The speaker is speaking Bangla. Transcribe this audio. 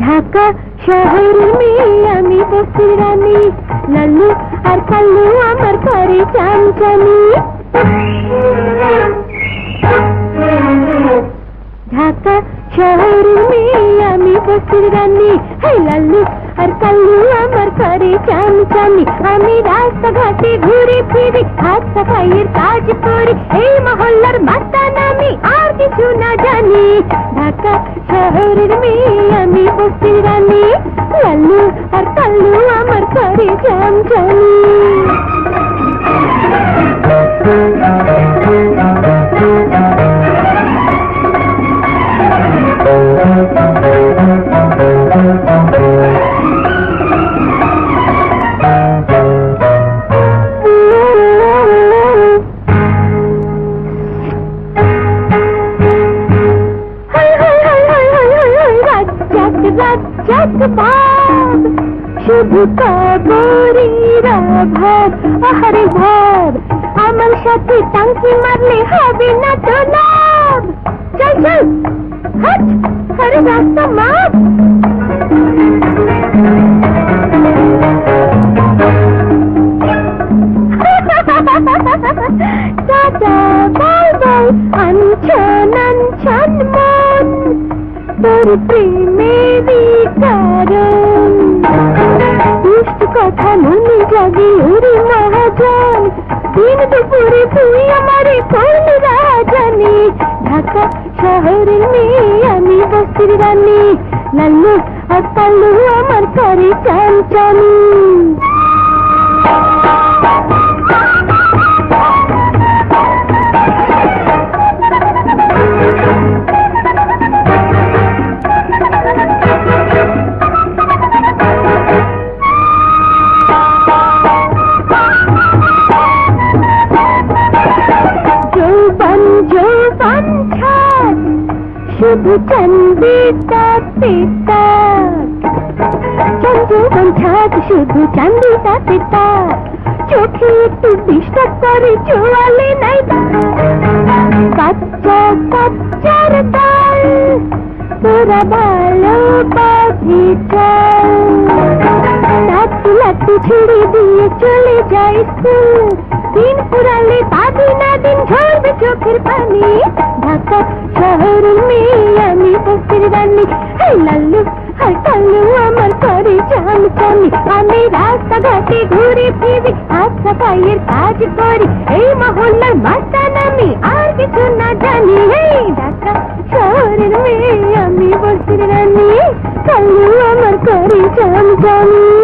ঢাকা শহর মেয়ে আমি বস্তির রানী, লাল্লু আর কাল্লু আমার ঘরে চামচামি। ঢাকা শহর মেয়ে আমি বস্তির রানী, হাই লাল্লু আর কাল্লু আমার ঘরে চামচামি। আমি রাস্তাঘাটে ঘুরে ফিরি, হাত সাফাইয়ের কাজ করি, এই মহল্লার মাতা নামি আর কিছু না জানি। ঢাকা শহরের মেয়ে আমি বস্তির রানী, লাল্লু আর কাল্লু আমার ঘরে চামচামি। শুধু কবরীরা ভাব, আহারে ভাব, আমার সাথে টাঙ্কি মারলে হবে না তো লাভ। চল চল হাট, আরে রাস্তা মাপ। টাটা বাই বাই, আনছন আনছন মন, তোর প্রেমেরই কারণ। দুষ্ট কথা মনে জাগে ওরে মহাজন, দিন দুপুরে তুই আমারে করলি রাজানি। ঢাকা শহরের মেয়ে আমি বস্তির রানী, লাল্লু আর কাল্লু আমার ঘরে চামচামি। শুধু চান্দিটা পিতা, চন্দ্রবন ছাদ শুধু চান্দিটা পিতা, চোখে একটু ডিস্টার্ব করে চোয়ালে নাই বাচ্চা বাচ্চার দল, তোরা ভালো পাখি চল। লাট্টু লাট্টু ছেড়ে দিয়ে চলে যায় স্কুল, দিন পুরালে পাবি না দিন ঝরবে চোখের পানি। ঢাকা শহরের মেয়ে আমি বস্তির রানী, হাই লাল্লু আর কাল্লু আমার ঘরে চামচামি। আমি রাস্তাঘাটে ঘুরে ফিরি, হাত সাফাইয়ের কাজ করি, এই মহল্লার মাতা নামি আর কিছু না জানি। এই ঢাকা শহরের মেয়ে আমি বস্তির রানী, কাল্লু আমার ঘরে চামচামি।